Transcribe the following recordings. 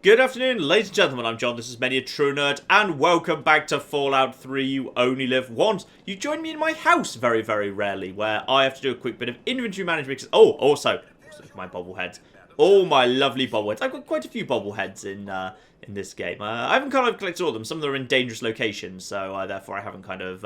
Good afternoon, ladies and gentlemen, I'm John, this is Midea True Nerd, and welcome back to Fallout 3, You Only Live Once. You join me in my house very, very rarely, where I have to do a quick bit of inventory management, because, also, my bobbleheads. All my lovely bobbleheads. I've got quite a few bobbleheads in this game. I haven't kind of collected all of them, some of them are in dangerous locations, so therefore I haven't kind of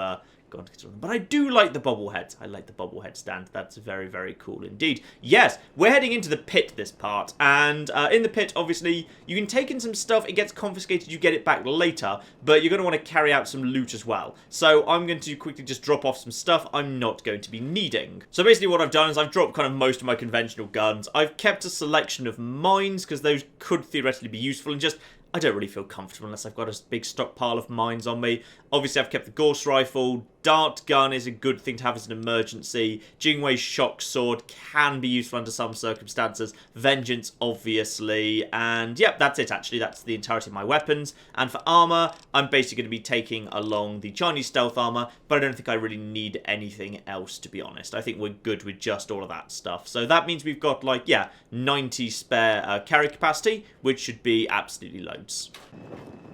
gone to get all of them. But I do like the bobbleheads. I like the bobblehead stand. That's very, very cool indeed. Yes, we're heading into the pit this part, and in the pit, obviously, you can take in some stuff, it gets confiscated, you get it back later, but you're going to want to carry out some loot as well. So I'm going to quickly just drop off some stuff I'm not going to be needing. So basically what I've done is I've dropped kind of most of my conventional guns. I've kept a selection of mines, because those could theoretically be useful, and just I don't really feel comfortable unless I've got a big stockpile of mines on me. Obviously, I've kept the Gauss rifle. Dart gun is a good thing to have as an emergency. Jingwei's shock sword can be useful under some circumstances. Vengeance, obviously. And, yep, that's it, actually. That's the entirety of my weapons. And for armor, I'm basically going to be taking along the Chinese stealth armor, but I don't think I really need anything else, to be honest. I think we're good with just all of that stuff. So that means we've got, like, yeah, 90 spare carry capacity, which should be absolutely loads.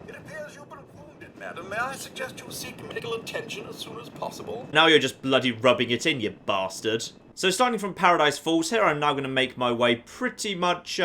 It appears you've been wounded, madam. May I suggest you seek medical attention as soon as possible? Now you're just bloody rubbing it in, you bastard. So starting from Paradise Falls here, I'm now going to make my way pretty much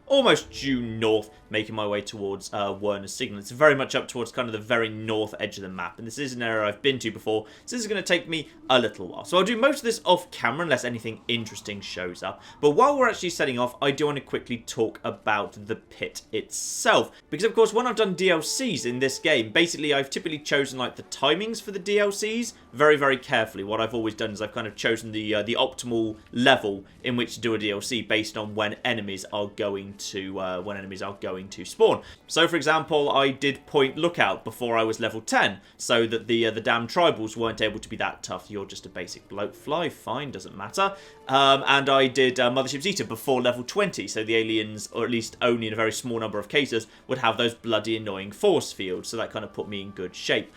almost due north, making my way towards Werner's signal. It's very much up towards kind of the very north edge of the map, and this is an area I've been to before, so this is going to take me a little while. So I'll do most of this off camera unless anything interesting shows up, but while we're actually setting off, I do want to quickly talk about the pit itself, because of course when I've done DLCs in this game, basically I've typically chosen like the timings for the DLCs very, very carefully. What I've always done is I've kind of chosen the optimal level in which to do a DLC based on when enemies are going to spawn. So for example, I did Point Lookout before I was level 10, so that the damn tribals weren't able to be that tough. You're just a basic bloke fly, fine, doesn't matter. And I did Mothership's Eater before level 20, so the aliens, or at least only in a very small number of cases, would have those bloody annoying force fields, so that kind of put me in good shape.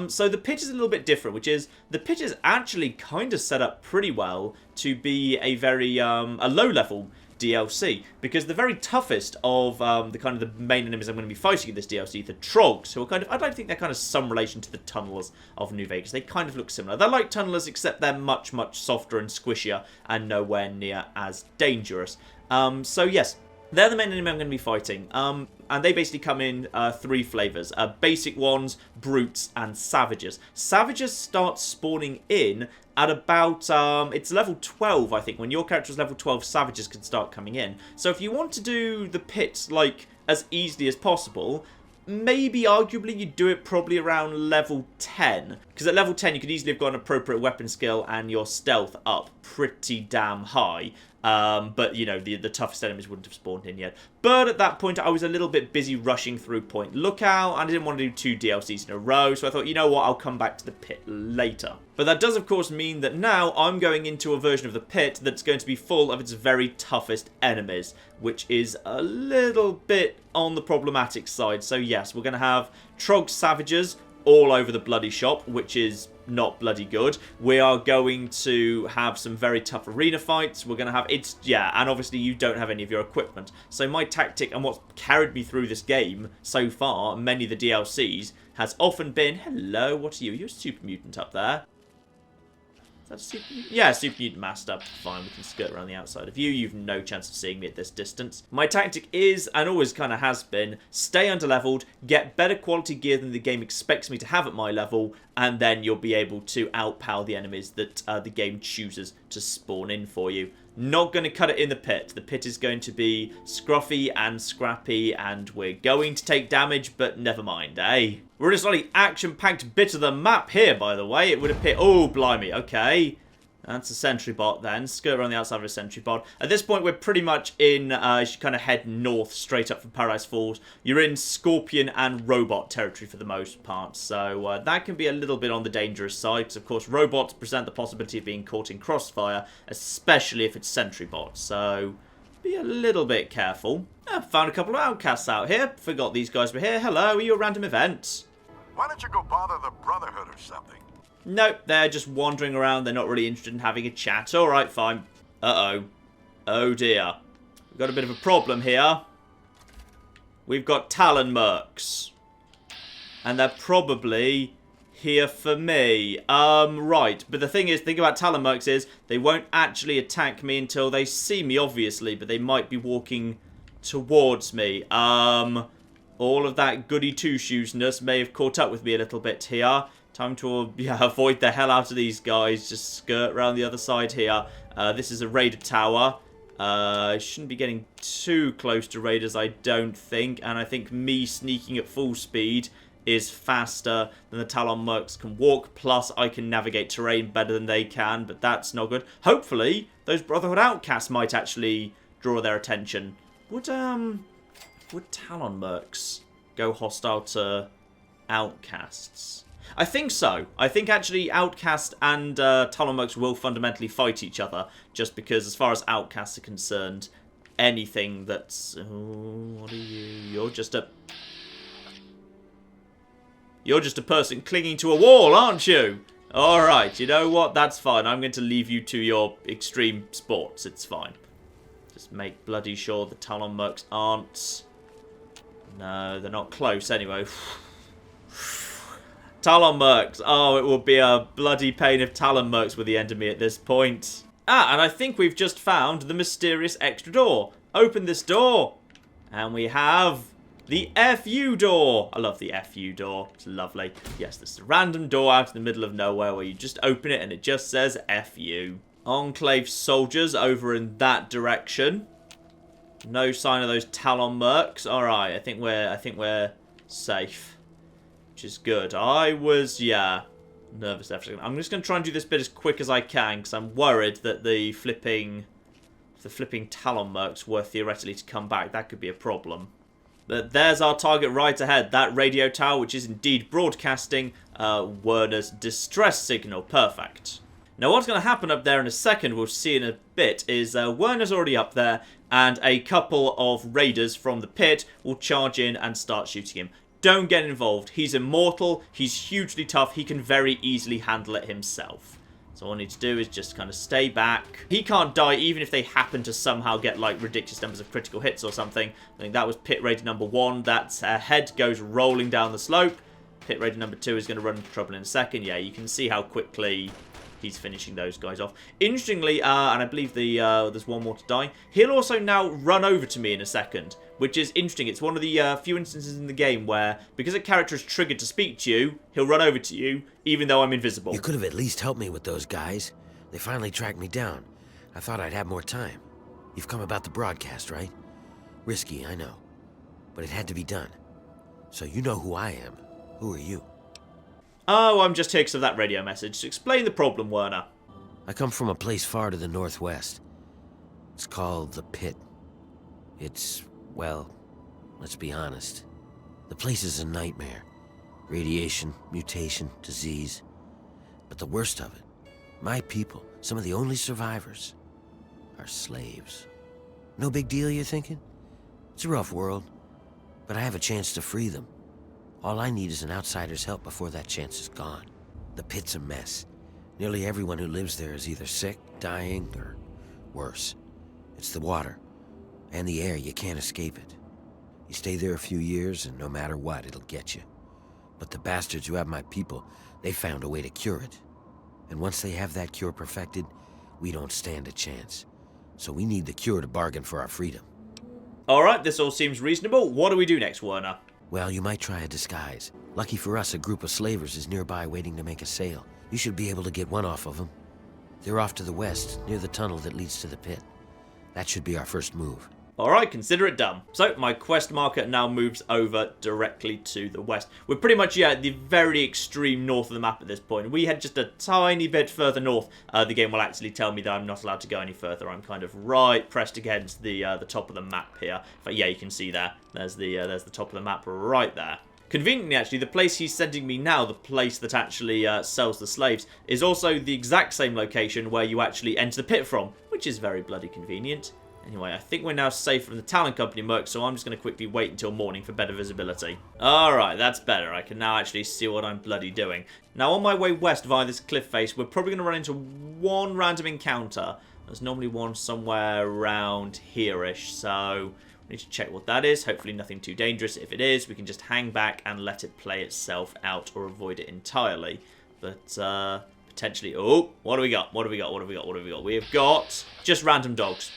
So the pit is a little bit different, which is, the pit is actually kind of set up pretty well to be a very, a low-level DLC, because the very toughest of the kind of the main enemies I'm going to be fighting in this DLC, the Trogs, who are kind of, I don't think they're kind of some relation to the Tunnelers of New Vegas. They kind of look similar. They're like Tunnelers, except they're much, much softer and squishier and nowhere near as dangerous. So yes, they're the main enemy I'm going to be fighting. And they basically come in three flavors. Basic ones, brutes, and savages. Savages start spawning in at about, it's level 12, I think. When your character is level 12, savages can start coming in. So if you want to do the pit, like, as easily as possible, maybe, arguably, you'd do it probably around level 10. Because at level 10, you could easily have got an appropriate weapon skill and your stealth up pretty damn high. But, you know, the toughest enemies wouldn't have spawned in yet. But at that point, I was a little bit busy rushing through Point Lookout, and I didn't want to do 2 DLCs in a row, so I thought, you know what, I'll come back to the pit later. But that does, of course, mean that now I'm going into a version of the pit that's going to be full of its very toughest enemies, which is a little bit on the problematic side. So yes, we're going to have Trog Savages all over the bloody shop, which is not bloody good. We are going to have some very tough arena fights. We're going to have, and obviously you don't have any of your equipment. So my tactic and what's carried me through this game so far, many of the DLCs, has often been, hello, what are you? You're a super mutant up there. That's super, yeah, super mutant masked up. Fine, we can skirt around the outside of you. You've no chance of seeing me at this distance. My tactic is, and always kind of has been, stay under-leveled, get better quality gear than the game expects me to have at my level, and then you'll be able to outpower the enemies that the game chooses to spawn in for you. Not going to cut it in the pit. The pit is going to be scruffy and scrappy, and we're going to take damage, but never mind, eh? We're in a slightly action-packed bit of the map here, by the way. It would appear... Oh, blimey, okay. That's a sentry bot then. Skirt around the outside of a sentry bot. At this point, we're pretty much in, as you kind of head north, straight up from Paradise Falls. You're in Scorpion and Robot territory for the most part. So that can be a little bit on the dangerous side. Because, of course, robots present the possibility of being caught in crossfire, especially if it's sentry bots. So be a little bit careful. I found a couple of outcasts out here. Forgot these guys were here. Hello, are you a random event? Why don't you go bother the Brotherhood or something? Nope, they're just wandering around. They're not really interested in having a chat. Alright, fine. Uh-oh. Oh, dear. We've got a bit of a problem here. we've got Talon mercs. And they're probably here for me. Right. But the thing about Talon mercs is they won't actually attack me until they see me, obviously. But they might be walking towards me. All of that goody two-shoesness may have caught up with me a little bit here. Time to avoid the hell out of these guys. Just skirt around the other side here. This is a raider tower. I shouldn't be getting too close to raiders, I don't think. And I think me sneaking at full speed is faster than the Talon mercs can walk. Plus, I can navigate terrain better than they can. But that's not good. Hopefully, those Brotherhood outcasts might actually draw their attention. Would Talon mercs go hostile to outcasts? I think so. I think actually Outcast and Talon mercs will fundamentally fight each other, just because as far as Outcasts are concerned, anything that's... Oh, what are you? You're just a person clinging to a wall, aren't you? Alright, you know what? That's fine. I'm going to leave you to your extreme sports. It's fine. Just make bloody sure the Talon mercs aren't... No, they're not close anyway. Talon mercs. Oh, it will be a bloody pain if Talon mercs were the enemy at this point. Ah, and I think we've just found the mysterious extra door. Open this door. And we have the FU door. I love the FU door. It's lovely. Yes, this is a random door out in the middle of nowhere where you just open it and it just says FU. Enclave soldiers over in that direction. No sign of those Talon mercs. Alright, I think we're safe. Which is good. I was, nervous after a second. I'm just going to try and do this bit as quick as I can, because I'm worried that the flipping Talon mercs were theoretically to come back. That could be a problem. But there's our target right ahead. That radio tower, which is indeed broadcasting Werner's distress signal. Perfect. Now, what's going to happen up there in a second, we'll see in a bit, is Werner's already up there, and a couple of raiders from the pit will charge in and start shooting him. Don't get involved. He's immortal. He's hugely tough. He can very easily handle it himself. So all I need to do is just kind of stay back. He can't die even if they happen to somehow get like ridiculous numbers of critical hits or something. I think that was pit raider number 1. That's head goes rolling down the slope. Pit raider number 2 is going to run into trouble in a second. Yeah, you can see how quickly he's finishing those guys off. Interestingly, and I believe there's one more to die, he'll also now run over to me in a second, which is interesting. It's one of the few instances in the game where, because a character is triggered to speak to you, he'll run over to you, even though I'm invisible. You could have at least helped me with those guys. They finally tracked me down. I thought I'd have more time. You've come about the broadcast, right? Risky, I know. But it had to be done. So you know who I am. Who are you? Oh, I'm just here because of that radio message. So explain the problem, Werner. I come from a place far to the northwest. It's called the Pitt. It's, well, let's be honest. The place is a nightmare. Radiation, mutation, disease. But the worst of it, my people, some of the only survivors, are slaves. No big deal, you're thinking? It's a rough world, but I have a chance to free them. All I need is an outsider's help before that chance is gone. The Pitt's a mess. Nearly everyone who lives there is either sick, dying, or worse. It's the water and the air. You can't escape it. You stay there a few years, and no matter what, it'll get you. But the bastards who have my people, they found a way to cure it. And once they have that cure perfected, we don't stand a chance. So we need the cure to bargain for our freedom. Alright, this all seems reasonable. What do we do next, Werner? Well, you might try a disguise. Lucky for us, a group of slavers is nearby waiting to make a sale. You should be able to get one off of them. They're off to the west, near the tunnel that leads to the pit. That should be our first move. Alright, consider it done. So, my quest marker now moves over directly to the west. We're pretty much, at the very extreme north of the map at this point. We head just a tiny bit further north. The game will actually tell me that I'm not allowed to go any further. I'm kind of right pressed against the top of the map here. But yeah, you can see there. There's the top of the map right there. Conveniently, actually, the place he's sending me now, the place that actually sells the slaves, is also the exact same location where you actually enter the pit from, which is very bloody convenient. Anyway, I think we're now safe from the Talon Company mercs, so I'm just going to quickly wait until morning for better visibility. Alright, that's better. I can now actually see what I'm bloody doing. Now, on my way west via this cliff face, we're probably going to run into one random encounter. There's normally one somewhere around here-ish, so I need to check what that is. Hopefully nothing too dangerous. If it is, we can just hang back and let it play itself out or avoid it entirely. But, potentially... Oh, what do we got? What do we got? What do we got? What do we got? We have got just random dogs.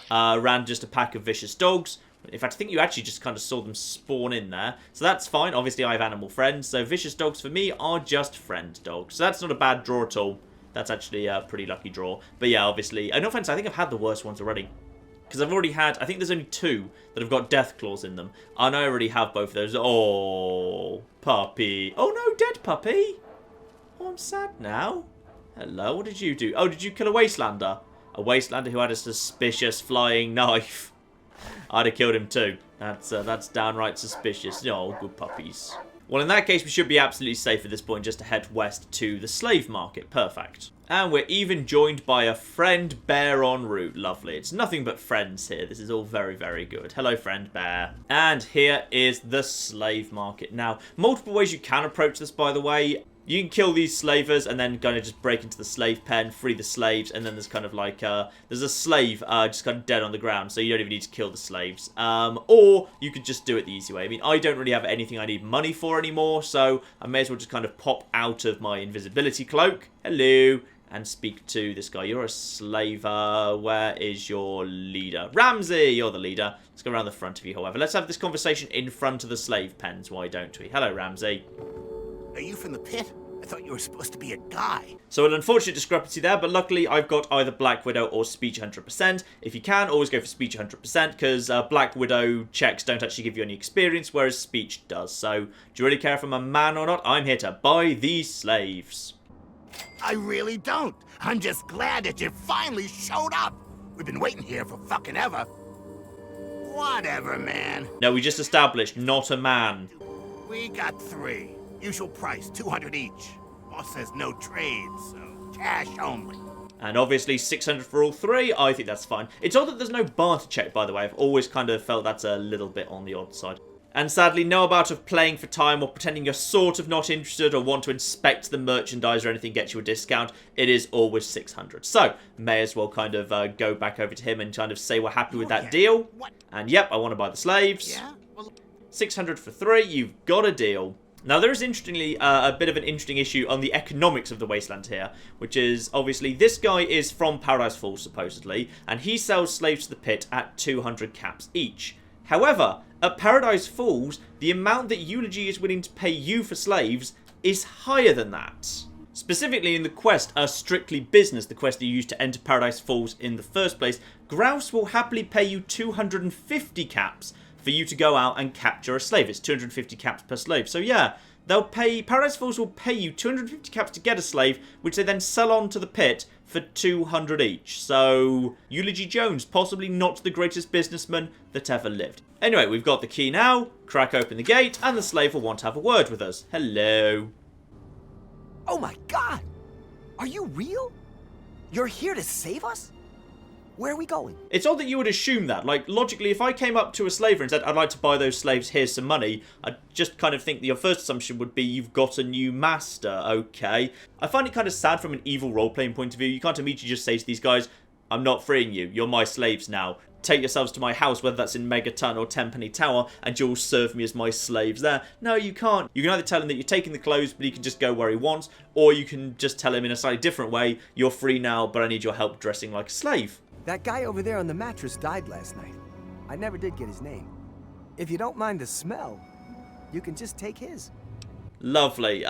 Just a pack of vicious dogs. In fact, I think you actually just kind of saw them spawn in there. So that's fine. Obviously, I have animal friends. So vicious dogs for me are just friend dogs. So that's not a bad draw at all. That's actually a pretty lucky draw. But yeah, obviously... no offense, I think I've had the worst ones already. Because I've already had... I think there's only 2 that have got death claws in them. I know I already have both of those. Oh, puppy. Oh no, dead puppy. Oh, I'm sad now. Hello, what did you do? Oh, did you kill a wastelander? A wastelander who had a suspicious flying knife. I'd have killed him too. That's downright suspicious. Oh, good puppies. Well, in that case, we should be absolutely safe at this point just to head west to the slave market. Perfect. And we're even joined by a friend bear en route. Lovely. It's nothing but friends here. This is all very, very good. Hello, friend bear. And here is the slave market. Now, multiple ways you can approach this, by the way. You can kill these slavers and then kind of just break into the slave pen, free the slaves, and then there's kind of like, there's a slave just kind of dead on the ground, so you don't even need to kill the slaves. Or you could just do it the easy way. I mean, I don't really have anything I need money for anymore, so I may as well just kind of pop out of my invisibility cloak. Hello. And speak to this guy. You're a slaver. Where is your leader? Ramsey, you're the leader. Let's go around the front of you, however. Let's have this conversation in front of the slave pens. Why don't we? Hello, Ramsey. Are you from the pit? I thought you were supposed to be a guy. So an unfortunate discrepancy there, but luckily I've got either Black Widow or Speech 100%. If you can, always go for Speech 100%, because Black Widow checks don't actually give you any experience, whereas Speech does. So, do you really care if I'm a man or not? I'm here to buy these slaves. I really don't. I'm just glad that you finally showed up. We've been waiting here for fucking ever. Whatever, man. No, we just established, not a man. We got 3. Usual price, 200 each. Boss says no trade, so cash only. And obviously 600 for all 3. I think that's fine. It's odd that there's no barter check, by the way. I've always kind of felt that's a little bit on the odd side. And sadly, no amount of playing for time or pretending you're sort of not interested or want to inspect the merchandise or anything gets you a discount. It is always 600. So, may as well kind of go back over to him and kind of say we're happy with that deal. What? And yep, I want to buy the slaves. Yeah? Well, 600 for 3. You've got a deal. Now, there is, interestingly, a bit of an interesting issue on the economics of the Wasteland here, which is, obviously, this guy is from Paradise Falls, supposedly, and he sells slaves to the pit at 200 caps each. However, at Paradise Falls, the amount that Eulogy is willing to pay you for slaves is higher than that. Specifically in the quest, Strictly Business, the quest that you used to enter Paradise Falls in the first place, Grouse will happily pay you 250 caps for you to go out and capture a slave. It's 250 caps per slave. So yeah, Paradise Falls will pay you 250 caps to get a slave, which they then sell on to the pit for 200 each. So, Eulogy Jones, possibly not the greatest businessman that ever lived. Anyway, we've got the key now. Crack open the gate, and the slave will want to have a word with us. Hello. Oh my god! Are you real? You're here to save us? Where are we going? It's odd that you would assume that. Like, logically, if I came up to a slaver and said, I'd like to buy those slaves, here's some money, I'd just kind of think that your first assumption would be, you've got a new master, okay. I find it kind of sad from an evil role-playing point of view. You can't immediately just say to these guys, I'm not freeing you, you're my slaves now. Take yourselves to my house, whether that's in Megaton or Tenpenny Tower, and you'll serve me as my slaves there. No, you can't. You can either tell him that you're taking the clothes, but he can just go where he wants, or you can just tell him in a slightly different way, you're free now, but I need your help dressing like a slave. That guy over there on the mattress died last night. I never did get his name. If you don't mind the smell, you can just take his. Lovely.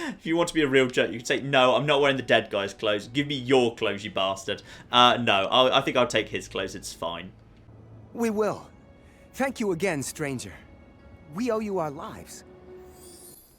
If you want to be a real jerk, you can say, no, I'm not wearing the dead guy's clothes. Give me your clothes, you bastard. No, I think I'll take his clothes. It's fine. We will. Thank you again, stranger. We owe you our lives.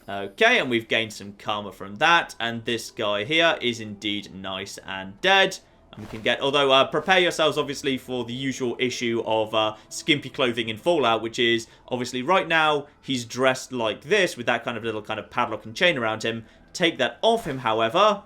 Okay, and we've gained some karma from that. And this guy here is indeed nice and dead. We can get, although prepare yourselves obviously for the usual issue of skimpy clothing in Fallout, which is obviously right now he's dressed like this with that kind of little kind of padlock and chain around him. Take that off him, however,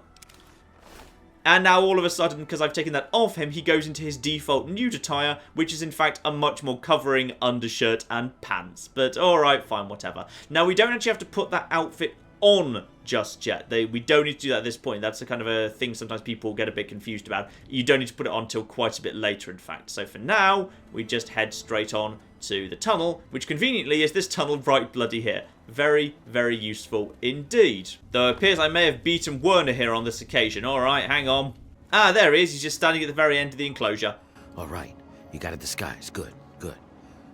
and now all of a sudden, because I've taken that off him, he goes into his default nude attire, which is in fact a much more covering undershirt and pants. But alright, fine, whatever. Now we don't actually have to put that outfit on just yet. We don't need to do that at this point. That's a kind of a thing sometimes people get a bit confused about. You don't need to put it on until quite a bit later, in fact. So for now, we just head straight on to the tunnel, which conveniently is this tunnel right bloody here. Very, very useful indeed. Though it appears I may have beaten Werner here on this occasion. Alright, hang on. Ah, there he is. He's just standing at the very end of the enclosure. Alright, you got a disguise. Good, good.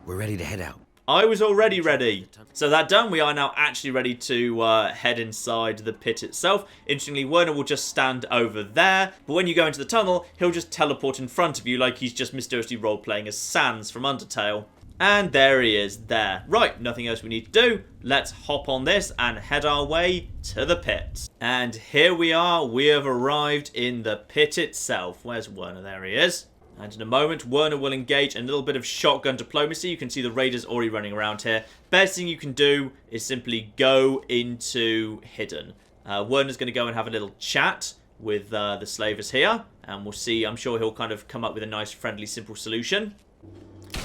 We're ready to head out. I was already ready. So that done, we are now actually ready to head inside the pit itself. Interestingly, Werner will just stand over there, but when you go into the tunnel, he'll just teleport in front of you like he's just mysteriously role-playing as Sans from Undertale. And there he is, there. Right, nothing else we need to do. Let's hop on this and head our way to the pit. And here we are, we have arrived in the pit itself. Where's Werner? There he is. And in a moment, Werner will engage in a little bit of shotgun diplomacy. You can see the raiders already running around here. Best thing you can do is simply go into hidden. Werner's going to go and have a little chat with the slavers here. And we'll see, I'm sure he'll kind of come up with a nice, friendly, simple solution.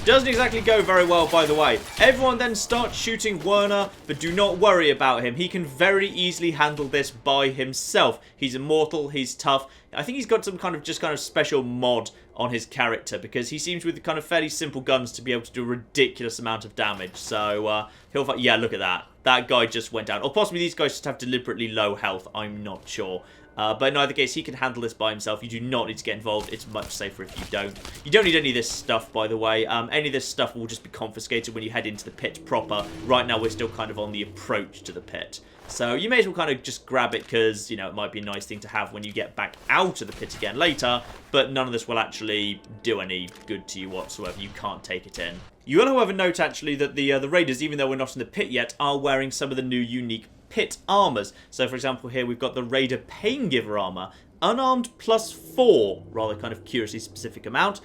Doesn't exactly go very well, by the way. Everyone then starts shooting Werner, but do not worry about him. He can very easily handle this by himself. He's immortal, he's tough. I think he's got some kind of special mod on his character, because he seems with kind of fairly simple guns to be able to do a ridiculous amount of damage. So, he'll fight. Yeah, look at that. That guy just went down. Or possibly these guys just have deliberately low health. I'm not sure. But in either case, he can handle this by himself. You do not need to get involved. It's much safer if you don't. You don't need any of this stuff, by the way. Any of this stuff will just be confiscated when you head into the pit proper. Right now, we're still kind of on the approach to the pit. So you may as well kind of just grab it because, you know, it might be a nice thing to have when you get back out of the pit again later. But none of this will actually do any good to you whatsoever. You can't take it in. You will, however, note actually that the raiders, even though we're not in the pit yet, are wearing some of the new unique pit armors. So for example here we've got the Raider Paingiver armor, unarmed +4, rather kind of curiously specific amount,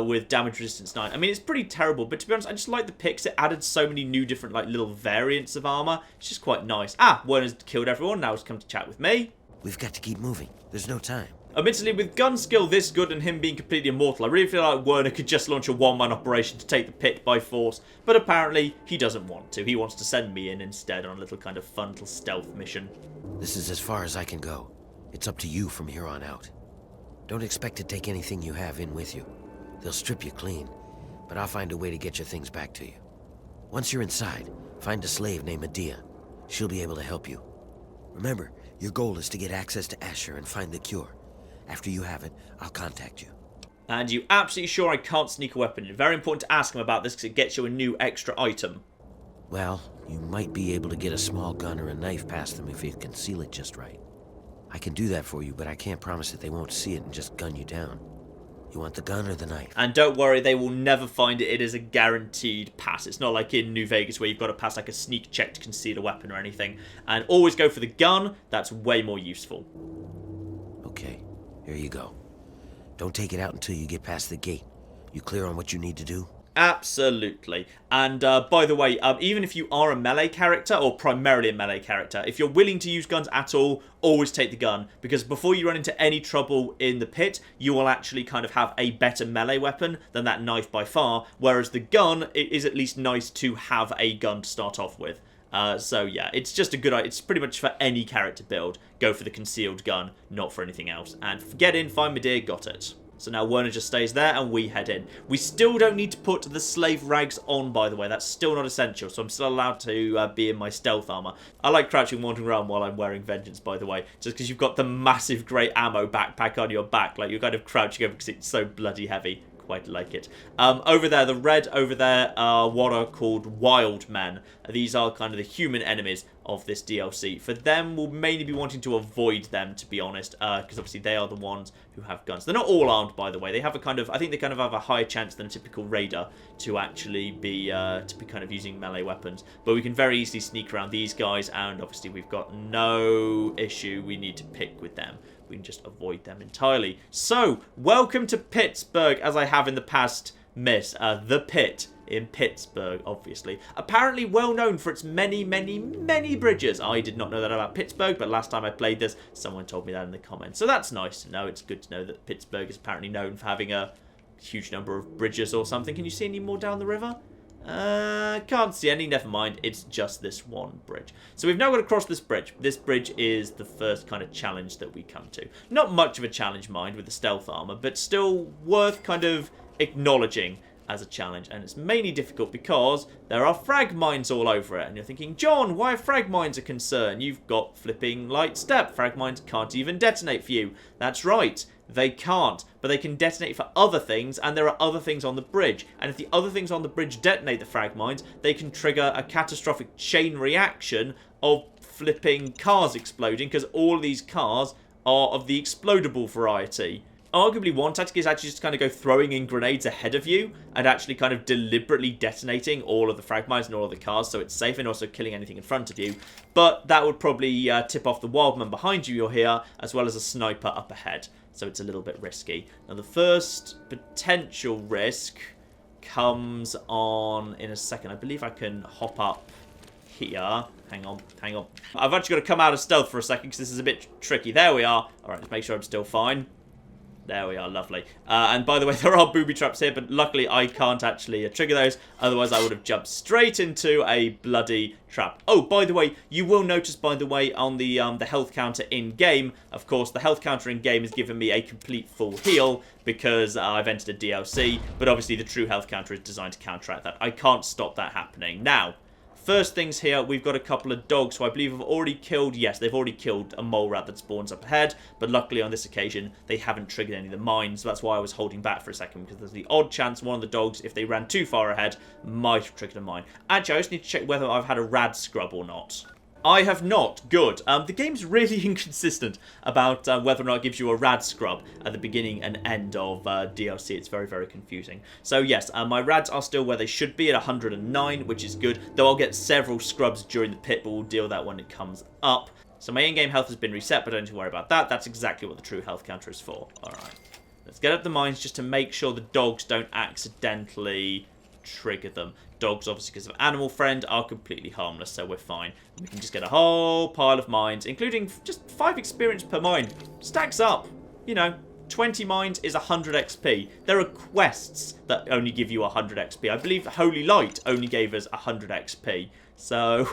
with damage resistance 9. I mean, it's pretty terrible, but to be honest, I just like the picks. It added so many new different like little variants of armor. It's just quite nice. Ah, Werner's killed everyone, now he's come to chat with me. We've got to keep moving. There's no time. Admittedly, with gun skill this good and him being completely immortal, I really feel like Werner could just launch a one-man operation to take the pit by force, but apparently he doesn't want to. He wants to send me in instead on a little kind of fun little stealth mission. This is as far as I can go. It's up to you from here on out. Don't expect to take anything you have in with you. They'll strip you clean, but I'll find a way to get your things back to you. Once you're inside, find a slave named Midea. She'll be able to help you. Remember, your goal is to get access to Asher and find the cure. After you have it, I'll contact you. And you absolutely sure I can't sneak a weapon in? Very important to ask him about this because it gets you a new extra item. Well, you might be able to get a small gun or a knife past them if you conceal it just right. I can do that for you, but I can't promise that they won't see it and just gun you down. You want the gun or the knife? And don't worry, they will never find it. It is a guaranteed pass. It's not like in New Vegas where you've got to pass like a sneak check to conceal a weapon or anything. And always go for the gun. That's way more useful. Okay. Here you go. Don't take it out until you get past the gate. You clear on what you need to do? Absolutely. And by the way, even if you are a melee character, or primarily a melee character, if you're willing to use guns at all, always take the gun. Because before you run into any trouble in the pit, you will actually kind of have a better melee weapon than that knife by far. Whereas the gun, it is at least nice to have a gun to start off with. So yeah, it's just a good idea. It's pretty much for any character build. Go for the concealed gun, not for anything else. And get in, find Midea, got it. So now Werner just stays there and we head in. We still don't need to put the slave rags on, by the way. That's still not essential, so I'm still allowed to be in my stealth armor. I like crouching and wandering around while I'm wearing Vengeance, by the way, just because you've got the massive great ammo backpack on your back. Like, you're kind of crouching over because it's so bloody heavy. Quite like it. Over there, the red over there are what are called wild men. These are kind of the human enemies of this DLC. For them, we'll mainly be wanting to avoid them, to be honest, because obviously they are the ones who have guns. They're not all armed, by the way. They have a kind of, I think they kind of have a higher chance than a typical raider to actually be kind of using melee weapons. But we can very easily sneak around these guys, and obviously we've got no issue we need to pick with them. We can just avoid them entirely. So, welcome to Pittsburgh, as I have in the past, Miss. The Pit in Pittsburgh, obviously. Apparently well known for its many, many, many bridges. I did not know that about Pittsburgh, but last time I played this, someone told me that in the comments. So that's nice to know. It's good to know that Pittsburgh is apparently known for having a huge number of bridges or something. Can you see any more down the river? Can't see any, never mind. It's just this one bridge. So we've now got to cross this bridge. This bridge is the first kind of challenge that we come to. Not much of a challenge, mind, with the stealth armor, but still worth kind of acknowledging as a challenge. And it's mainly difficult because there are frag mines all over it. And you're thinking, John, why are frag mines a concern? You've got flipping light step. Frag mines can't even detonate for you. That's right. They can't, but they can detonate for other things, and there are other things on the bridge. And if the other things on the bridge detonate the frag mines, they can trigger a catastrophic chain reaction of flipping cars exploding, because all of these cars are of the explodable variety. Arguably, one tactic is actually just kind of go throwing in grenades ahead of you and actually kind of deliberately detonating all of the frag mines and all of the cars so it's safe, and also killing anything in front of you. But that would probably tip off the wildman behind you, you'll hear, as well as a sniper up ahead. So it's a little bit risky. Now, the first potential risk comes on in a second. I believe I can hop up here. Hang on. I've actually got to come out of stealth for a second because this is a bit tricky. There we are. All right, let's make sure I'm still fine. There we are, lovely. And by the way, there are booby traps here, but luckily I can't actually trigger those. Otherwise, I would have jumped straight into a bloody trap. Oh, by the way, you will notice, by the way, on the health counter in-game, of course, the health counter in-game has given me a complete full heal because I've entered a DLC, but obviously the true health counter is designed to counteract that. I can't stop that happening. Now, first things here, we've got a couple of dogs who I believe have already killed, yes, they've already killed a mole rat that spawns up ahead, but luckily on this occasion, they haven't triggered any of the mines, so that's why I was holding back for a second, because there's the odd chance one of the dogs, if they ran too far ahead, might have triggered a mine. Actually, I just need to check whether I've had a rad scrub or not. I have not. Good. The game's really inconsistent about whether or not it gives you a rad scrub at the beginning and end of DLC. It's very, very confusing. So yes, my rads are still where they should be at 109, which is good. Though I'll get several scrubs during the pit, but we'll deal with that when it comes up. So my in-game health has been reset, but don't need to worry about that. That's exactly what the true health counter is for. Alright. Let's get up the mines just to make sure the dogs don't accidentally trigger them. Dogs, obviously because of Animal Friend, are completely harmless, so we're fine. We can just get a whole pile of mines, including just 5 experience per mine. Stacks up. You know, 20 mines is 100 XP. There are quests that only give you 100 XP. I believe Holy Light only gave us 100 XP. So,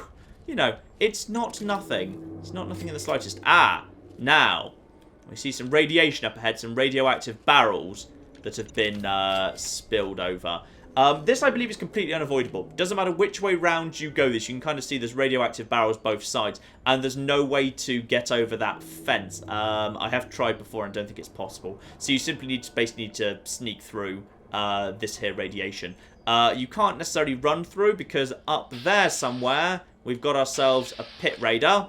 you know, it's not nothing. It's not nothing in the slightest. Ah, now, we see some radiation up ahead, some radioactive barrels that have been spilled over. This, I believe, is completely unavoidable. Doesn't matter which way round you go this, you can kind of see there's radioactive barrels both sides, and there's no way to get over that fence. I have tried before and don't think it's possible. So you simply need to sneak through this here radiation. You can't necessarily run through because up there somewhere we've got ourselves a pit raider.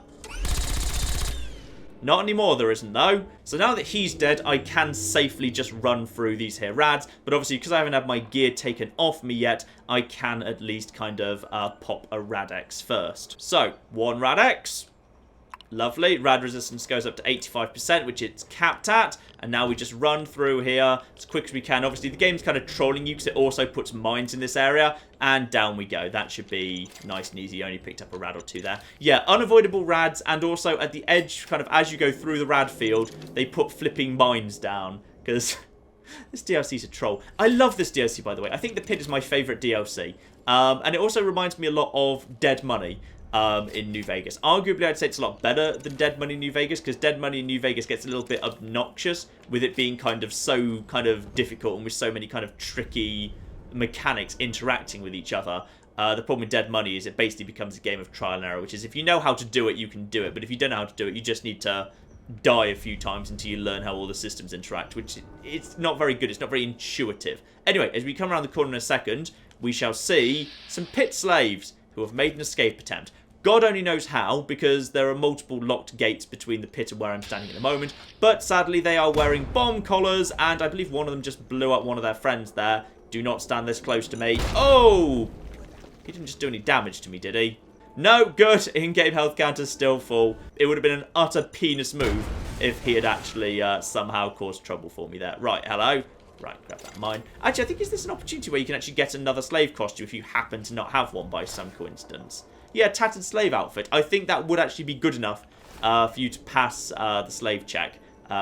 Not anymore, there isn't, though. So now that he's dead, I can safely just run through these here rads. But obviously, because I haven't had my gear taken off me yet, I can at least kind of pop a Rad-X first. So, 1 Rad-X. Lovely. Rad resistance goes up to 85%, which it's capped at. And now we just run through here as quick as we can. Obviously, the game's kind of trolling you because it also puts mines in this area. And down we go. That should be nice and easy. Only picked up a rad or 2 there. Yeah, unavoidable rads. And also at the edge, kind of as you go through the rad field, they put flipping mines down. Because this DLC's a troll. I love this DLC, by the way. I think the Pit is my favourite DLC. And it also reminds me a lot of Dead Money. In New Vegas. Arguably, I'd say it's a lot better than Dead Money in New Vegas, because Dead Money in New Vegas gets a little bit obnoxious with it being kind of so difficult and with so many kind of tricky mechanics interacting with each other. The problem with Dead Money is it basically becomes a game of trial and error, which is if you know how to do it, you can do it, but if you don't know how to do it, you just need to die a few times until you learn how all the systems interact, which it's not very good, it's not very intuitive. Anyway, as we come around the corner in a second, we shall see some pit slaves who have made an escape attempt. God only knows how, because there are multiple locked gates between the pit and where I'm standing at the moment. But sadly, they are wearing bomb collars, and I believe one of them just blew up one of their friends there. Do not stand this close to me. Oh! He didn't just do any damage to me, did he? No, good. In-game health counter's still full. It would have been an utter penis move if he had actually somehow caused trouble for me there. Right, hello. Right, grab that mine. Actually, I think is this an opportunity where you can actually get another slave costume if you happen to not have one by some coincidence? Yeah, tattered slave outfit. I think that would actually be good enough for you to pass the slave check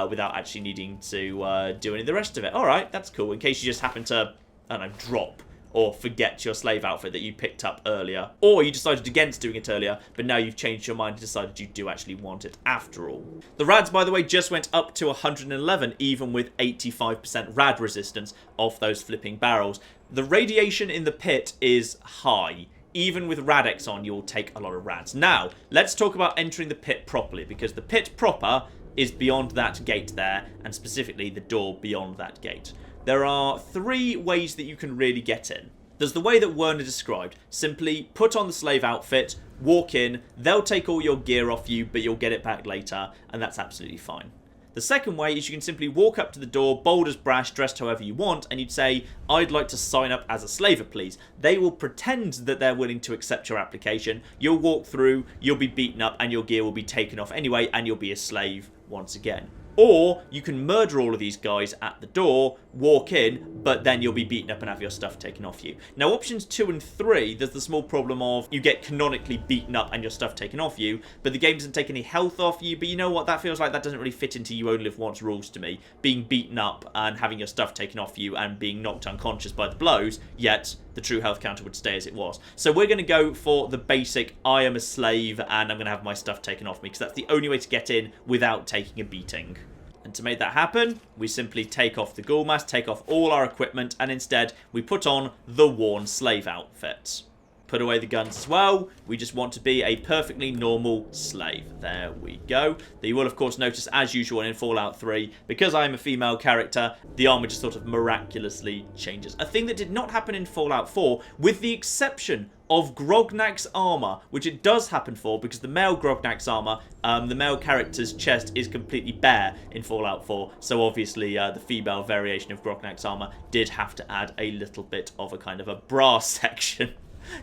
without actually needing to do any of the rest of it. Alright, that's cool. In case you just happen to, I don't know, drop or forget your slave outfit that you picked up earlier. Or you decided against doing it earlier, but now you've changed your mind and decided you do actually want it after all. The rads, by the way, just went up to 111, even with 85% rad resistance off those flipping barrels. The radiation in the pit is high. Even with Radex on, you'll take a lot of rads. Now, let's talk about entering the pit properly, because the pit proper is beyond that gate there, and specifically the door beyond that gate. There are 3 ways that you can really get in. There's the way that Werner described. Simply put on the slave outfit, walk in, they'll take all your gear off you, but you'll get it back later, and that's absolutely fine. The second way is you can simply walk up to the door, bold as brash, dressed however you want, and you'd say, I'd like to sign up as a slaver, please. They will pretend that they're willing to accept your application. You'll walk through, you'll be beaten up, and your gear will be taken off anyway, and you'll be a slave once again. Or you can murder all of these guys at the door, walk in, but then you'll be beaten up and have your stuff taken off you. Now, options 2 and 3, there's the small problem of you get canonically beaten up and your stuff taken off you, but the game doesn't take any health off you. But you know what? That feels like that doesn't really fit into you only live once rules to me. Being beaten up and having your stuff taken off you and being knocked unconscious by the blows, yet the true health counter would stay as it was. So we're going to go for the basic, I am a slave and I'm going to have my stuff taken off me, because that's the only way to get in without taking a beating. And to make that happen, we simply take off the ghoul mask, take off all our equipment, and instead we put on the worn slave outfit. Put away the guns as well. We just want to be a perfectly normal slave. There we go. You will, of course, notice, as usual in Fallout 3, because I'm a female character, the armor just sort of miraculously changes. A thing that did not happen in Fallout 4, with the exception of Grognak's armor, which it does happen for, because the male Grognak's armor, the male character's chest is completely bare in Fallout 4, so obviously the female variation of Grognak's armor did have to add a little bit of a kind of a bra section.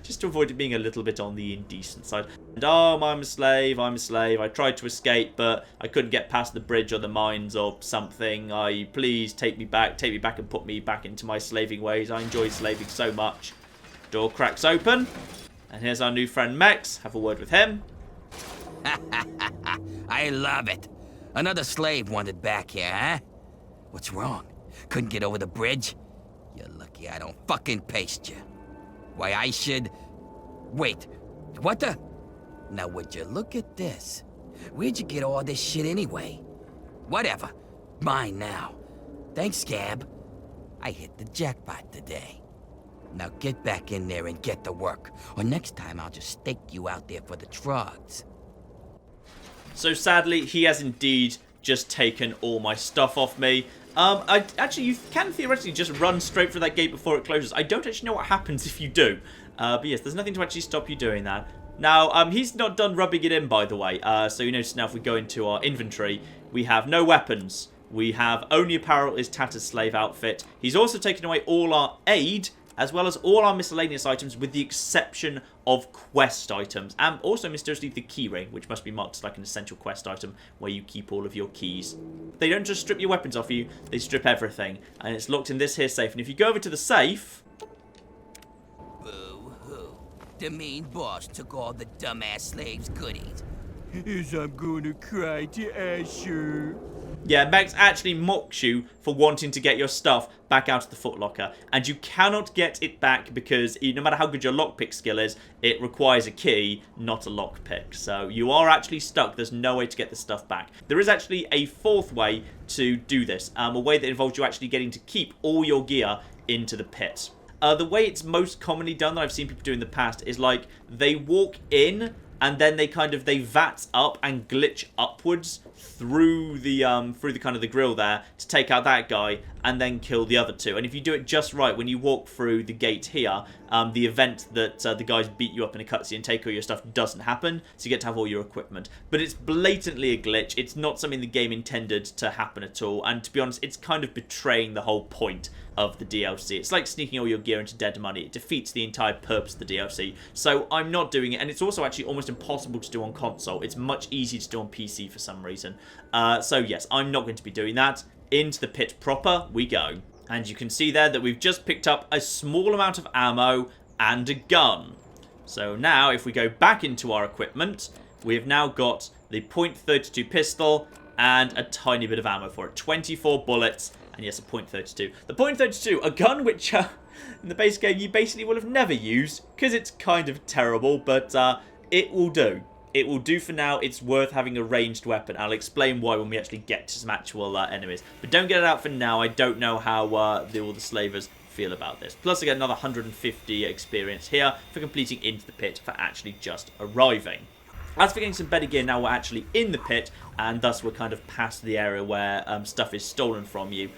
Just to avoid it being a little bit on the indecent side. And oh, I'm a slave, I tried to escape, but I couldn't get past the bridge or the mines or something. Please take me back and put me back into my slaving ways. I enjoy slaving so much. Door cracks open, and here's our new friend Mex. Have a word with him. I love it. Another slave wanted back here, huh? What's wrong? Couldn't get over the bridge? You're lucky I don't fucking paste you. Why, I should... Wait, what the... Now, would you look at this? Where'd you get all this shit anyway? Whatever. Mine now. Thanks, Scab. I hit the jackpot today. Now get back in there and get to work, or next time I'll just stake you out there for the drugs. So sadly, he has indeed just taken all my stuff off me. Actually, you can theoretically just run straight through that gate before it closes. I don't actually know what happens if you do. But yes, there's nothing to actually stop you doing that. Now, he's not done rubbing it in, by the way. So you notice now if we go into our inventory, we have no weapons. We have only apparel is Tatter's slave outfit. He's also taken away all our aid, as well as all our miscellaneous items, with the exception of quest items. And also mysteriously the keyring, which must be marked as like an essential quest item, where you keep all of your keys. They don't just strip your weapons off you, they strip everything. And it's locked in this here safe. And if you go over to the safe... Boo-hoo. The mean boss took all the dumbass slaves' goodies. As I'm gonna cry to Asher. Yeah, Mex actually mocks you for wanting to get your stuff back out of the footlocker. And you cannot get it back because no matter how good your lockpick skill is, it requires a key, not a lockpick. So you are actually stuck. There's no way to get the stuff back. There is actually a fourth way to do this. A way that involves you actually getting to keep all your gear into the pit. The way it's most commonly done that I've seen people do in the past is like they walk in and then they vat up and glitch upwards through the kind of the grill there to take out that guy and then kill the other two. And if you do it just right, when you walk through the gate here, the event that the guys beat you up in a cutscene and take all your stuff doesn't happen, so you get to have all your equipment. But it's blatantly a glitch. It's not something the game intended to happen at all, and to be honest, it's kind of betraying the whole point of the DLC. It's like sneaking all your gear into dead money. It defeats the entire purpose of the DLC. So I'm not doing it, and it's also actually almost impossible to do on console. It's much easier to do on PC for some reason. So yes, I'm not going to be doing that. Into the pit proper we go. And you can see there that we've just picked up a small amount of ammo and a gun. So now if we go back into our equipment, we have now got the .32 pistol and a tiny bit of ammo for it. 24 bullets. And yes, a .32. The .32, a gun which in the base game you basically will have never used, because it's kind of terrible, but it will do. It will do for now. It's worth having a ranged weapon. I'll explain why when we actually get to some actual enemies. But don't get it out for now. I don't know how all the slavers feel about this. Plus I get another 150 experience here for completing Into the Pit for actually just arriving. As for getting some better gear, now we're actually in the pit, and thus we're kind of past the area where stuff is stolen from you.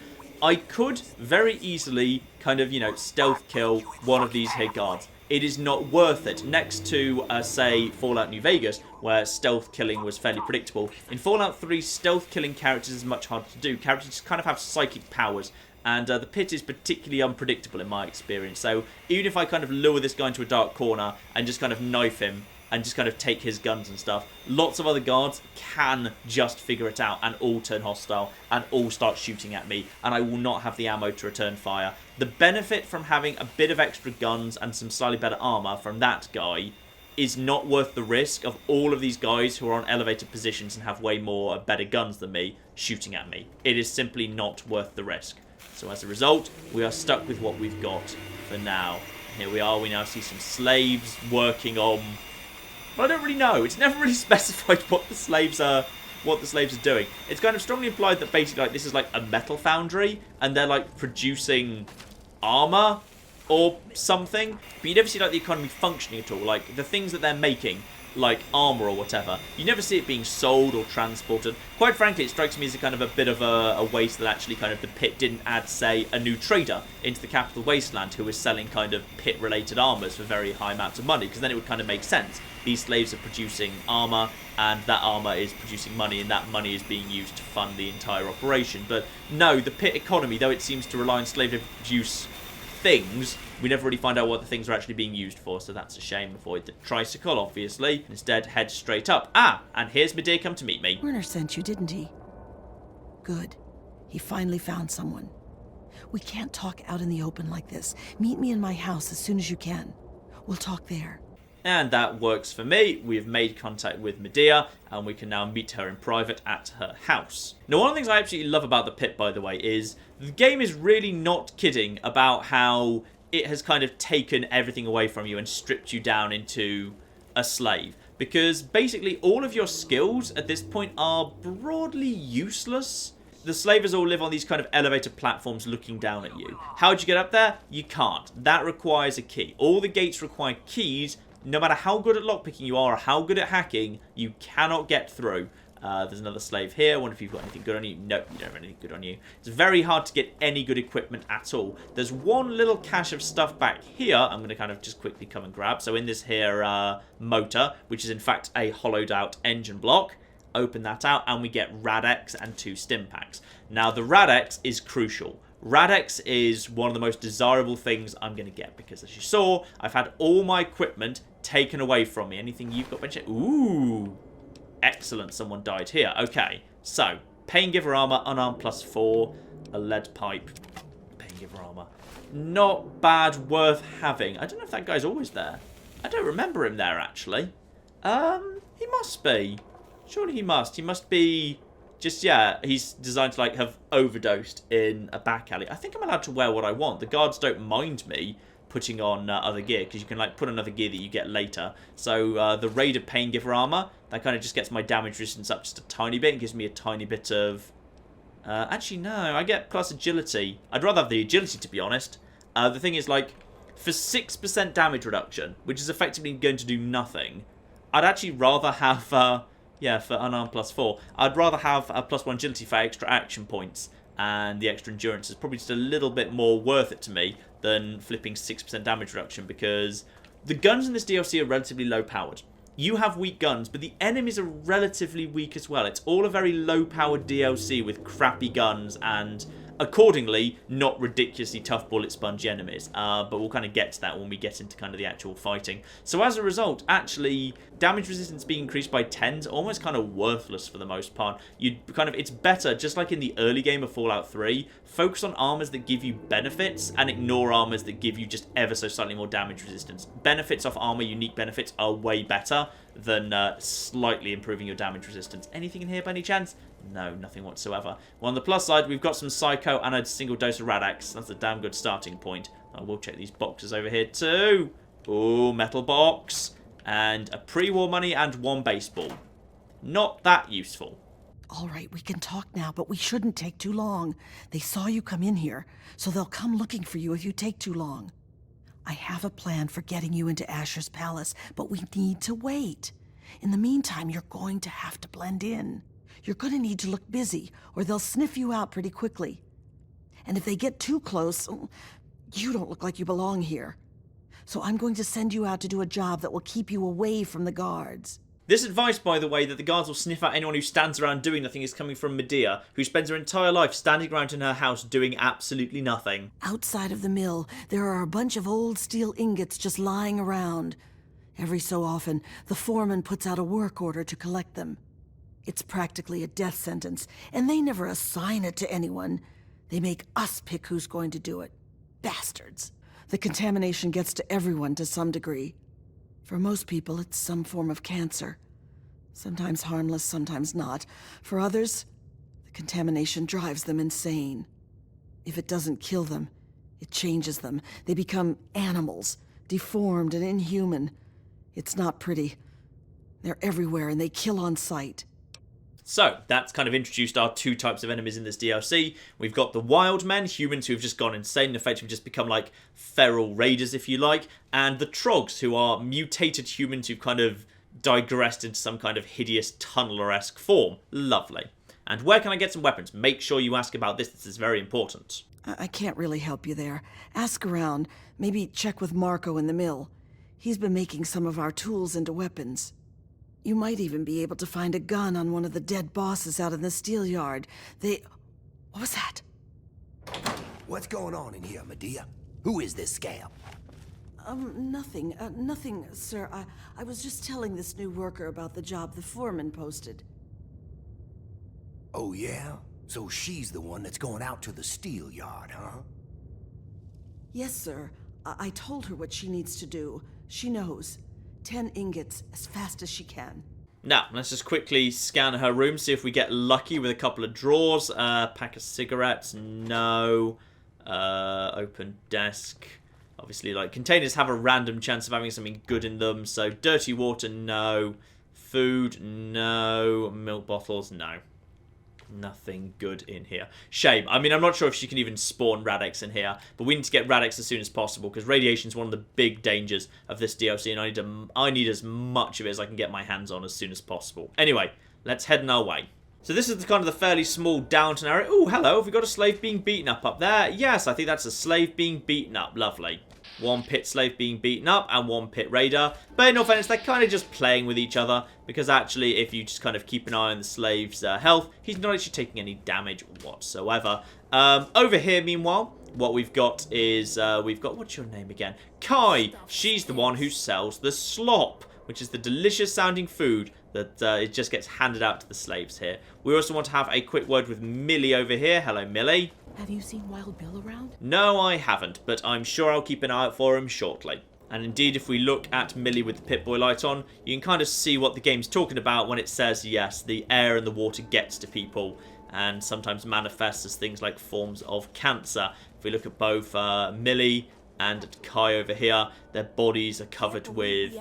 I could very easily kind of, you know, stealth kill one of these here guards. It is not worth it. Next to, say, Fallout New Vegas, where stealth killing was fairly predictable, in Fallout 3, stealth killing characters is much harder to do. Characters just kind of have psychic powers, and the pit is particularly unpredictable in my experience. So even if I kind of lure this guy into a dark corner and just kind of knife him, and just kind of take his guns and stuff, lots of other guards can just figure it out and all turn hostile and all start shooting at me, and I will not have the ammo to return fire. The benefit from having a bit of extra guns and some slightly better armor from that guy is not worth the risk of all of these guys who are on elevated positions and have way more better guns than me shooting at me. It is simply not worth the risk. So as a result, we are stuck with what we've got for now. Here we are. We now see some slaves working on... I don't really know. It's never really specified what the slaves are doing. It's kind of strongly implied that basically like this is like a metal foundry and they're like producing armor or something. But you never see like the economy functioning at all. Like the things that they're making, like armor or whatever, you never see it being sold or transported. Quite frankly, it strikes me as a kind of a bit of a waste that actually kind of the pit didn't add, say, a new trader into the capital wasteland who was selling kind of pit-related armors for very high amounts of money, because then it would kind of make sense. These slaves are producing armor, and that armor is producing money, and that money is being used to fund the entire operation. But no, the pit economy, though it seems to rely on slave labor to produce things, we never really find out what the things are actually being used for, so that's a shame. Avoid the tricycle, obviously. Instead, head straight up. Ah, and here's Midea come to meet me. Werner sent you, didn't he? Good. He finally found someone. We can't talk out in the open like this. Meet me in my house as soon as you can. We'll talk there. And that works for me. We have made contact with Midea, and we can now meet her in private at her house. Now, one of the things I absolutely love about the pit, by the way, is the game is really not kidding about how it has kind of taken everything away from you and stripped you down into a slave. Because basically all of your skills at this point are broadly useless. The slavers all live on these kind of elevated platforms looking down at you. How do you get up there? You can't. That requires a key. All the gates require keys. No matter how good at lockpicking you are or how good at hacking, you cannot get through. There's another slave here. I wonder if you've got anything good on you. No, you don't have anything good on you. It's very hard to get any good equipment at all. There's one little cache of stuff back here I'm going to kind of just quickly come and grab. So in this here motor, which is in fact a hollowed out engine block, open that out and we get Rad-X and 2 stim packs. Now the Rad-X is crucial. Rad-X is one of the most desirable things I'm going to get because, as you saw, I've had all my equipment taken away from me. Anything you've got? Ooh. Excellent, someone died here. Okay, so, Pain Giver Armor, Unarmed +4, a lead pipe, Pain Giver Armor. Not bad, worth having. I don't know if that guy's always there. I don't remember him there, actually. He must be. Surely he must. He must be just, yeah, he's designed to, like, have overdosed in a back alley. I think I'm allowed to wear what I want. The guards don't mind me putting on other gear, because you can like put on other gear that you get later. So the Raider Pain Giver Armor, that kind of just gets my damage resistance up just a tiny bit and gives me a tiny bit of... actually, no, I get plus agility. I'd rather have the agility, to be honest. The thing is, like, for 6% damage reduction, which is effectively going to do nothing, I'd actually rather have, yeah, for Unarmed +4, I'd rather have a +1 agility for extra action points. And the extra endurance is probably just a little bit more worth it to me than flipping 6% damage reduction, because the guns in this DLC are relatively low powered. You have weak guns, but the enemies are relatively weak as well. It's all a very low powered DLC with crappy guns and accordingly not ridiculously tough bullet sponge enemies. But we'll kind of get to that when we get into kind of the actual fighting. So as a result, actually, damage resistance being increased by 10 is almost kind of worthless for the most part. It's better, just like in the early game of Fallout 3, focus on armors that give you benefits and ignore armors that give you just ever so slightly more damage resistance. Benefits off armor, unique benefits, are way better than slightly improving your damage resistance. Anything in here by any chance? No, nothing whatsoever. Well, on the plus side, we've got some Psycho and a single dose of Rad-X. That's a damn good starting point. I will check these boxes over here too. Ooh, metal box. And a pre-war money and 1 baseball. Not that useful. All right, we can talk now, but we shouldn't take too long. They saw you come in here, so they'll come looking for you if you take too long. I have a plan for getting you into Asher's palace, but we need to wait. In the meantime, you're going to have to blend in. You're going to need to look busy, or they'll sniff you out pretty quickly. And if they get too close, you don't look like you belong here. So I'm going to send you out to do a job that will keep you away from the guards. This advice, by the way, that the guards will sniff out anyone who stands around doing nothing is coming from Midea, who spends her entire life standing around in her house doing absolutely nothing. Outside of the mill, there are a bunch of old steel ingots just lying around. Every so often, the foreman puts out a work order to collect them. It's practically a death sentence, and they never assign it to anyone. They make us pick who's going to do it. Bastards. The contamination gets to everyone to some degree. For most people, it's some form of cancer. Sometimes harmless, sometimes not. For others, the contamination drives them insane. If it doesn't kill them, it changes them. They become animals, deformed and inhuman. It's not pretty. They're everywhere and they kill on sight. So, that's kind of introduced our 2 types of enemies in this DLC. We've got the wild men, humans who have just gone insane and effectively just become like feral raiders, if you like, and the trogs, who are mutated humans who've kind of digressed into some kind of hideous tunneler-esque form. Lovely. And where can I get some weapons? Make sure you ask about this. This is very important. I can't really help you there. Ask around. Maybe check with Marco in the mill. He's been making some of our tools into weapons. You might even be able to find a gun on one of the dead bosses out in the steel yard. What was that? What's going on in here, Midea? Who is this scab? Nothing. Nothing, sir. I was just telling this new worker about the job the foreman posted. Oh, yeah? So she's the one that's going out to the steel yard, huh? Yes, sir. I told her what she needs to do. She knows. 10 ingots as fast as she can. Now, let's just quickly scan her room, see if we get lucky with a couple of drawers. Pack of cigarettes, no. Open desk. Obviously, like, containers have a random chance of having something good in them, so dirty water, no. Food, no. Milk bottles, no. Nothing good in here. Shame. I mean, I'm not sure if she can even spawn Radix in here, but we need to get Radix as soon as possible, because radiation is one of the big dangers of this DLC, and I need as much of it as I can get my hands on as soon as possible. Anyway, let's head on our way. So this is kind of the fairly small downtown area. Oh, hello. Have we got a slave being beaten up there? Yes, I think that's a slave being beaten up. Lovely. 1 pit slave being beaten up and 1 pit raider. But in all fairness, they're kind of just playing with each other, because actually, if you just kind of keep an eye on the slave's health, he's not actually taking any damage whatsoever. Over here, meanwhile, what we've got is, what's your name again? Kai. She's the one who sells the slop, which is the delicious sounding food that it just gets handed out to the slaves here. We also want to have a quick word with Millie over here. Hello, Millie. Have you seen Wild Bill around? No, I haven't, but I'm sure I'll keep an eye out for him shortly. And indeed, if we look at Millie with the Pip-Boy light on, you can kind of see what the game's talking about when it says, yes, the air and the water gets to people and sometimes manifests as things like forms of cancer. If we look at both Millie and Kai over here, their bodies are covered with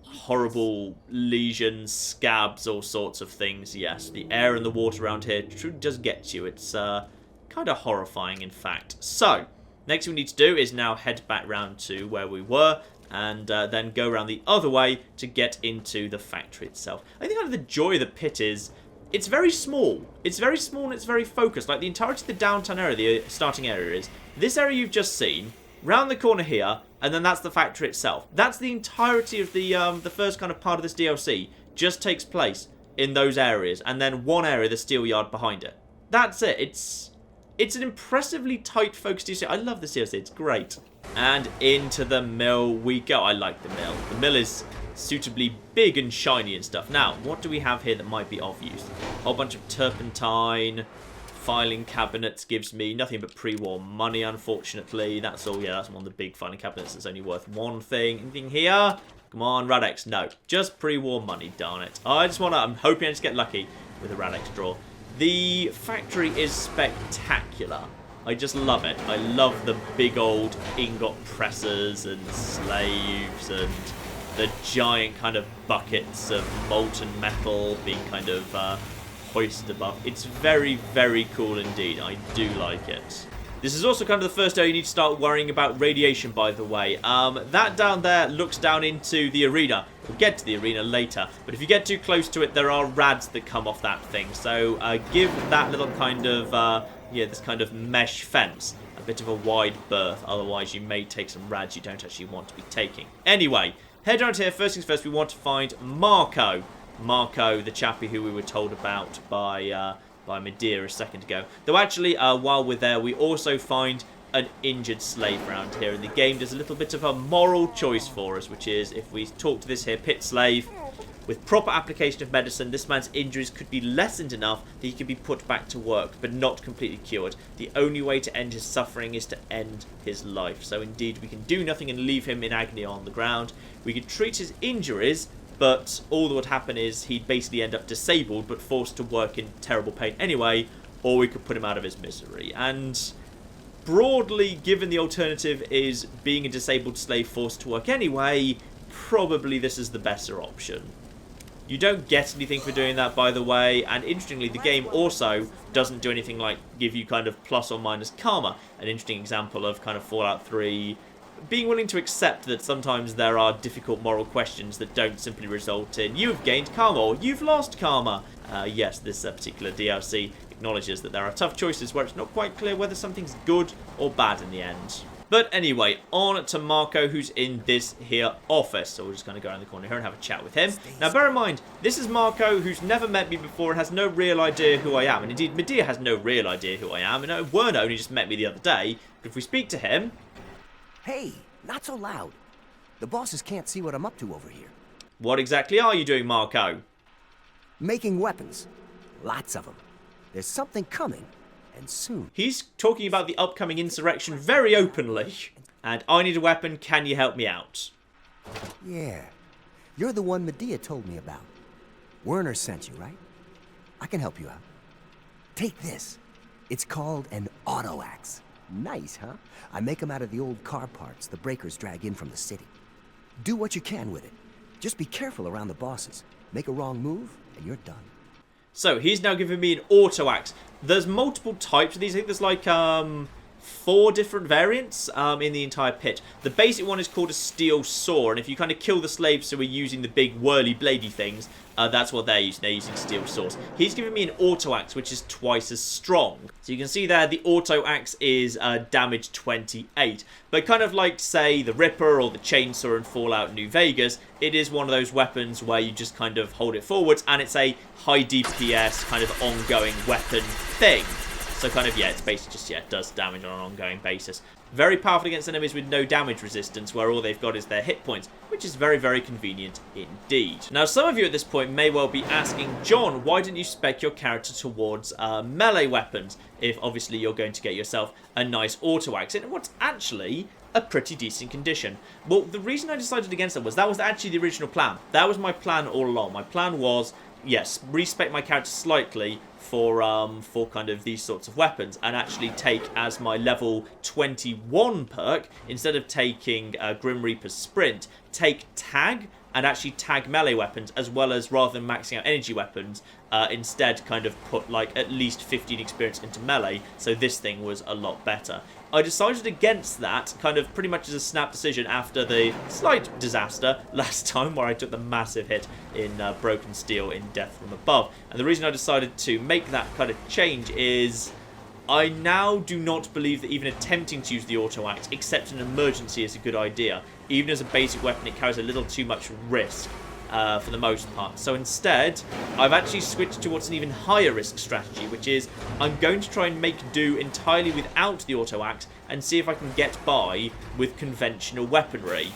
horrible lesions, scabs, all sorts of things. Yes, the air and the water around here truly does get you. It's kind of horrifying, in fact. So, next thing we need to do is now head back round to where we were, and then go around the other way to get into the factory itself. I think kind of the joy of the pit is, it's very small. It's very small and it's very focused. Like the entirety of the downtown area, the starting area is, this area you've just seen, round the corner here, and then that's the factory itself. That's the entirety of the first kind of part of this DLC, just takes place in those areas, and then one area, the steel yard behind it. That's it. It's an impressively tight focused DLC. I love this DLC. It's great. And into the mill we go. I like the mill. The mill is suitably big and shiny and stuff. Now, what do we have here that might be of use? A whole bunch of turpentine. Filing cabinets gives me nothing but pre-war money, unfortunately. That's all. Yeah, that's one of the big filing cabinets that's only worth one thing. Anything here? Come on, Radix. No, just pre-war money, darn it. I'm hoping I just get lucky with a Radix draw. The factory is spectacular. I just love it. I love the big old ingot pressers and slaves and the giant kind of buckets of molten metal being kind of hoisted above. It's very, very cool indeed. I do like it. This is also kind of the first day you need to start worrying about radiation, by the way. That down there looks down into the arena. We'll get to the arena later, but if you get too close to it, there are rads that come off that thing. So give that little kind of, this kind of mesh fence a bit of a wide berth. Otherwise, you may take some rads you don't actually want to be taking. Anyway, head around here. First things first, we want to find Marco. Marco, the chappie who we were told about by Midea a second ago. Though actually, while we're there, we also find an injured slave around here, and the game does a little bit of a moral choice for us, which is if we talk to this here Pitt slave, with proper application of medicine, this man's injuries could be lessened enough that he could be put back to work, but not completely cured. The only way to end his suffering is to end his life. So indeed, we can do nothing and leave him in agony on the ground. We could treat his injuries, but all that would happen is he'd basically end up disabled but forced to work in terrible pain anyway, or we could put him out of his misery. And broadly, given the alternative is being a disabled slave forced to work anyway, probably this is the better option. You don't get anything for doing that, by the way, and interestingly, the game also doesn't do anything like give you kind of plus or minus karma. An interesting example of kind of Fallout 3 being willing to accept that sometimes there are difficult moral questions that don't simply result in you have gained karma or you've lost karma. Yes, this particular DLC acknowledges that there are tough choices where it's not quite clear whether something's good or bad in the end. But anyway, on to Marco, who's in this here office. So we're just going to go around the corner here and have a chat with him. Now, bear in mind, this is Marco, who's never met me before and has no real idea who I am. And indeed, Midea has no real idea who I am. And Werner only just met me the other day. But if we speak to him... Hey, not so loud. The bosses can't see what I'm up to over here. What exactly are you doing, Marco? Making weapons. Lots of them. There's something coming, and soon. He's talking about the upcoming insurrection very openly. And I need a weapon, can you help me out? Yeah. You're the one Midea told me about. Werner sent you, right? I can help you out. Take this. It's called an auto axe. Nice, huh? I make them out of the old car parts the breakers drag in from the city. Do what you can with it. Just be careful around the bosses. Make a wrong move, and you're done. So, he's now giving me an auto axe. There's multiple types of these. I think there's like 4 different variants in the entire pit. The basic one is called a steel saw, and if you kind of kill the slaves who are using the big whirly bladey things, that's what they're using. They're using steel saws. He's giving me an auto axe, which is twice as strong. So you can see there, the auto axe is damage 28. But kind of like, say, the Ripper or the Chainsaw in Fallout New Vegas, it is one of those weapons where you just kind of hold it forwards, and it's a high DPS kind of ongoing weapon thing. So kind of, yeah, it's basically just, yeah, it does damage on an ongoing basis. Very powerful against enemies with no damage resistance, where all they've got is their hit points, which is very, very convenient indeed. Now, some of you at this point may well be asking, John, why didn't you spec your character towards melee weapons, if obviously you're going to get yourself a nice auto axe in what's actually a pretty decent condition? Well, the reason I decided against that was actually the original plan. That was my plan all along. My plan was, yes, respec my character slightly for kind of these sorts of weapons, and actually take as my level 21 perk, instead of taking Grim Reaper's Sprint, take Tag, and actually tag melee weapons, as well as, rather than maxing out energy weapons, instead kind of put like at least 15 experience into melee, so this thing was a lot better. I decided against that, kind of pretty much as a snap decision after the slight disaster last time where I took the massive hit in Broken Steel in Death from Above. And the reason I decided to make that kind of change is I now do not believe that even attempting to use the auto axe, except in an emergency, is a good idea. Even as a basic weapon, it carries a little too much risk. For the most part. So instead, I've actually switched towards an even higher risk strategy, which is I'm going to try and make do entirely without the auto axe and see if I can get by with conventional weaponry.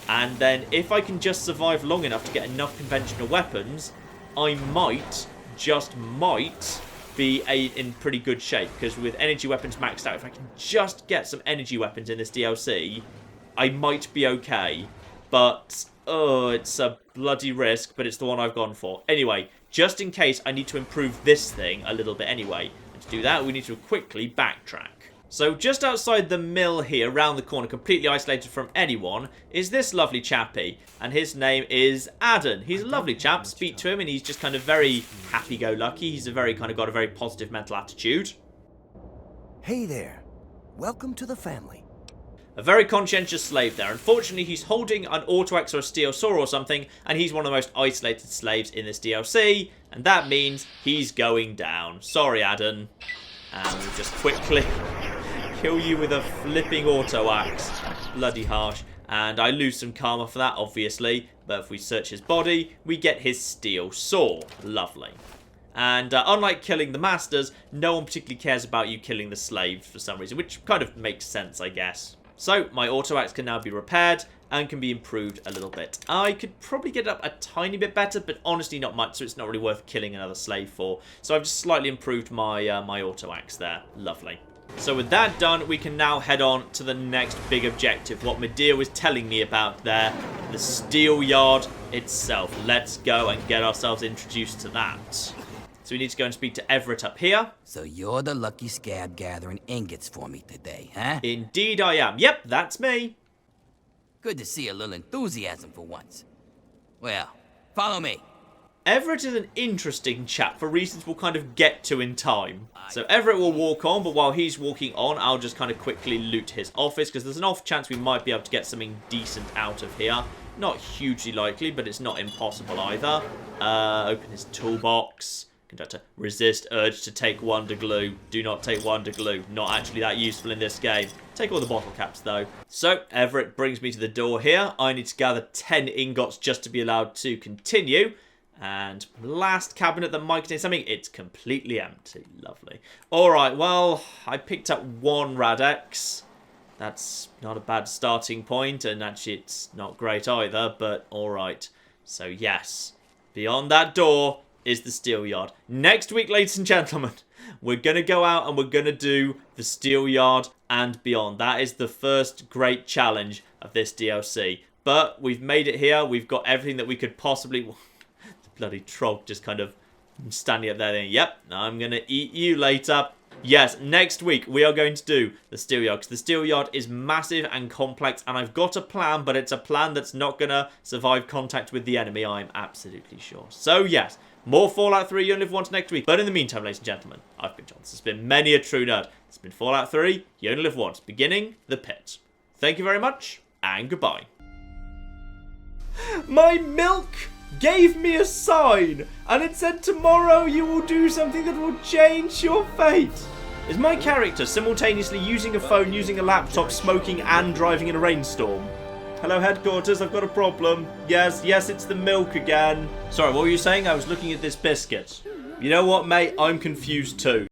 And then if I can just survive long enough to get enough conventional weapons, I might, just might, be in pretty good shape. Because with energy weapons maxed out, if I can just get some energy weapons in this DLC, I might be okay. But oh, it's a bloody risk, but it's the one I've gone for. Anyway, just in case, I need to improve this thing a little bit anyway. And to do that, we need to quickly backtrack. So just outside the mill here, around the corner, completely isolated from anyone, is this lovely chappie. And his name is Adam. He's a lovely chap. Speak to him and he's just kind of very happy-go-lucky. He's got a very positive mental attitude. Hey there. Welcome to the family. A very conscientious slave there. Unfortunately, he's holding an Autoax or a Steel Saw or something, and he's one of the most isolated slaves in this DLC, and that means he's going down. Sorry, Adam. And we'll just quickly kill you with a flipping Autoax. Bloody harsh. And I lose some karma for that, obviously, but if we search his body, we get his Steel Saw. Lovely. And unlike killing the masters, no one particularly cares about you killing the slaves for some reason, which kind of makes sense, I guess. So, my Autoax can now be repaired and can be improved a little bit. I could probably get it up a tiny bit better, but honestly not much, so it's not really worth killing another slave for. So I've just slightly improved my my Autoax there. Lovely. So with that done, we can now head on to the next big objective, what Midea was telling me about there, the steel yard itself. Let's go and get ourselves introduced to that. So we need to go and speak to Everett up here. So you're the lucky scab gathering ingots for me today, huh? Indeed I am. Yep, that's me. Good to see a little enthusiasm for once. Well, follow me. Everett is an interesting chap for reasons we'll kind of get to in time. So Everett will walk on, but while he's walking on, I'll just kind of quickly loot his office, because there's an off chance we might be able to get something decent out of here. Not hugely likely, but it's not impossible either. Open his toolbox. Conductor, resist urge to take Wonder Glue. Do not take Wonder Glue. Not actually that useful in this game. Take all the bottle caps, though. So, Everett brings me to the door here. I need to gather 10 ingots just to be allowed to continue. And last cabinet that might contain something, it's completely empty. Lovely. Alright, well, I picked up 1 Radex. That's not a bad starting point, and actually it's not great either, but alright. So, yes, beyond that door is the steel yard. Next week, ladies and gentlemen, we're going to go out and we're going to do the steel yard and beyond. That is the first great challenge of this DLC. But we've made it here. We've got everything that we could possibly... the bloody trog just kind of standing up there. Yep, I'm going to eat you later. Yes, next week we are going to do the steel yard, because the steel yard is massive and complex, and I've got a plan, but it's a plan that's not going to survive contact with the enemy, I'm absolutely sure. So yes, more Fallout 3 You Only Live Once next week. But in the meantime, ladies and gentlemen, I've been John. This has been many a true nerd. It's been Fallout 3 You Only Live Once, beginning the Pit. Thank you very much, and goodbye. My milk gave me a sign, and it said tomorrow you will do something that will change your fate. Is my character simultaneously using a phone, using a laptop, smoking, and driving in a rainstorm? Hello, headquarters, I've got a problem. Yes, it's the milk again. Sorry, what were you saying? I was looking at this biscuit. You know what, mate? I'm confused too.